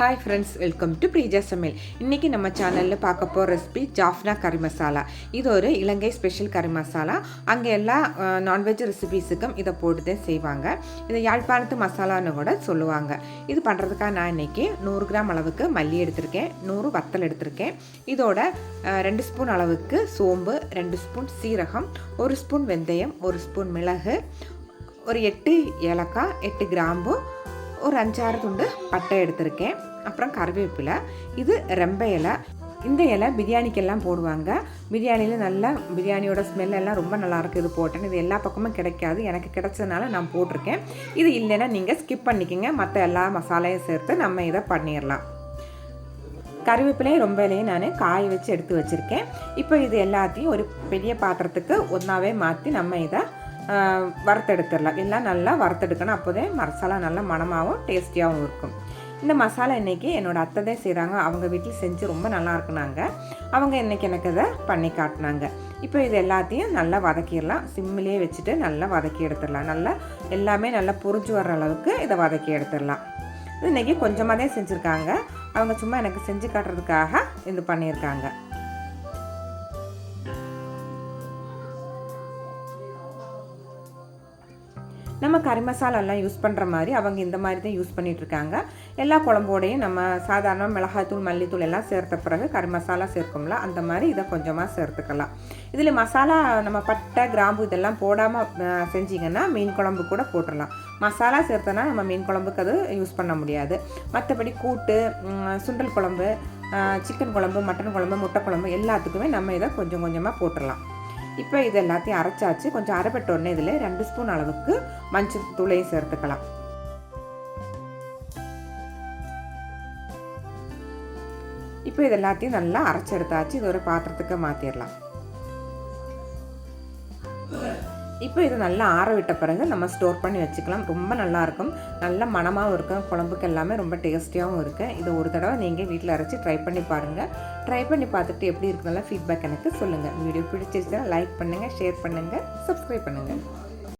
Hi friends, welcome to Preejasamayal. இன்னைக்கு நம்ம சேனல்ல பார்க்க போற ரெசிபி ஜாஃப்னா கறி மசாலா. இது ஒரு இலங்கை ஸ்பெஷல் கறி மசாலா. அங்க எல்லா நான்வெஜ் ரெசிபீஸ்க்கும் இத போட்டு செய்வாங்க. இத யாழ்ப்பாணத்து மசாலான்னு கூட சொல்லுவாங்க. இது பண்றதுக்காக நான் இன்னைக்கு 100 கிராம் அளவுக்கு மல்லி எடுத்துர்க்கேன், 100 வத்தல் எடுத்துர்க்கேன். இதோட 2 ஸ்பூன் அளவுக்கு சோம்பு, 2 ஸ்பூன் சீரகம், 1 ஸ்பூன் வெந்தயம், 1 ஸ்பூன் மிளகு, ஒரு 8 ஏலக்காய், 8 கிராம்பு, ஒரு 5-6 துண்டு பட்டை எடுத்திருக்கேன். அப்புறம் கறிவேப்பிலை, இது ரெம்ப இலை. இந்த இலை பிரியாணிக்கெல்லாம் போடுவாங்க. பிரியாணியில் நல்லா பிரியாணியோட ஸ்மெல் எல்லாம் ரொம்ப நல்லாயிருக்கு. இது போட்டேன். இது எல்லா பக்கமும் கிடைக்காது, எனக்கு கிடைச்சதுனால நான் போட்டிருக்கேன். இது இல்லைன்னா நீங்கள் ஸ்கிப் பண்ணிக்கோங்க. மற்ற எல்லா மசாலையும் சேர்த்து நம்ம இதை பண்ணிடலாம். கறிவேப்பிலையும் ரொம்ப இலையும் நான் காய வச்சு எடுத்து வச்சுருக்கேன். இப்போ இது எல்லாத்தையும் ஒரு பெரிய பாத்திரத்துக்கு ஒன்றாவே மாற்றி நம்ம இதை வறுத்தெடுத்துடலாம். எல்லாம் நல்லா வறுத்தெடுக்கணும். அப்போதே மசாலா நல்லா மணமாகவும் டேஸ்டியாகவும் இருக்கும். இந்த மசாலா இன்றைக்கி என்னோடய அத்தை தான் செய்கிறாங்க. அவங்க வீட்டில் செஞ்சு ரொம்ப நல்லா இருக்குனாங்க. அவங்க இன்றைக்கி எனக்கு இதை பண்ணி காட்டினாங்க. இப்போ இது எல்லாத்தையும் நல்லா வதக்கிடலாம். சிம்மிலே வச்சுட்டு நல்லா வதக்கி எடுத்துடலாம். நல்லா எல்லாமே நல்லா புரிஞ்சு வர்ற அளவுக்கு இதை வதக்கி எடுத்துடலாம். இது இன்றைக்கி கொஞ்சமாக தான் செஞ்சுருக்காங்க. அவங்க சும்மா எனக்கு செஞ்சு காட்டுறதுக்காக இது பண்ணியிருக்காங்க. நம்ம கறி மசாலாலாம் யூஸ் பண்ணுற மாதிரி அவங்க இந்த மாதிரி தான் யூஸ் பண்ணிகிட்ருக்காங்க. எல்லா குழம்போடையும் நம்ம சாதாரண மிளகாய்த்தூள், மல்லித்தூள் எல்லாம் சேர்த்த பிறகு கறி மசாலா சேர்க்கும்ல, அந்த மாதிரி இதை கொஞ்சமாக சேர்த்துக்கலாம். இதில் மசாலா நம்ம பட்டை, கிராம்பு இதெல்லாம் போடாமல் செஞ்சிங்கன்னா மீன் குழம்பு கூட போட்டுடலாம். மசாலா சேர்த்தனா நம்ம மீன் குழம்புக்கு அது யூஸ் பண்ண முடியாது. மற்றபடி கூட்டு, சுண்டல் குழம்பு, சிக்கன் குழம்பு, மட்டன் குழம்பு, முட்டை குழம்பு எல்லாத்துக்குமே நம்ம இதை கொஞ்சம் கொஞ்சமாக போட்டுடலாம். இப்போ இது எல்லாத்தையும் அரைச்சாச்சு. கொஞ்சம் அரைப்பட்ட உடனே இதில் 2 ஸ்பூன் அளவுக்கு மஞ்சள் தூளையும் சேர்த்துக்கலாம். இப்போ இது எல்லாத்தையும் நல்லா அரைச்செடுத்தாச்சு. இது ஒரு பாத்திரத்துக்கு மாற்றிடலாம். இப்போ இது நல்லா ஆற விட்ட பிறகு நம்ம ஸ்டோர் பண்ணி வச்சுக்கலாம். ரொம்ப நல்லாயிருக்கும், நல்ல மணமாகவும் இருக்கும், குழம்புக்கு எல்லாமே ரொம்ப டேஸ்டியாகவும் இருக்குது. இது ஒரு தடவை நீங்கள் வீட்டில் அரைச்சி ட்ரை பண்ணி பாருங்கள். ட்ரை பண்ணி பார்த்துட்டு எப்படி இருக்குதுன்னு ஃபீட்பேக் எனக்கு சொல்லுங்கள். வீடியோ பிடிச்சிருச்சுன்னா லைக் பண்ணுங்கள், ஷேர் பண்ணுங்கள், சப்ஸ்கிரைப் பண்ணுங்கள்.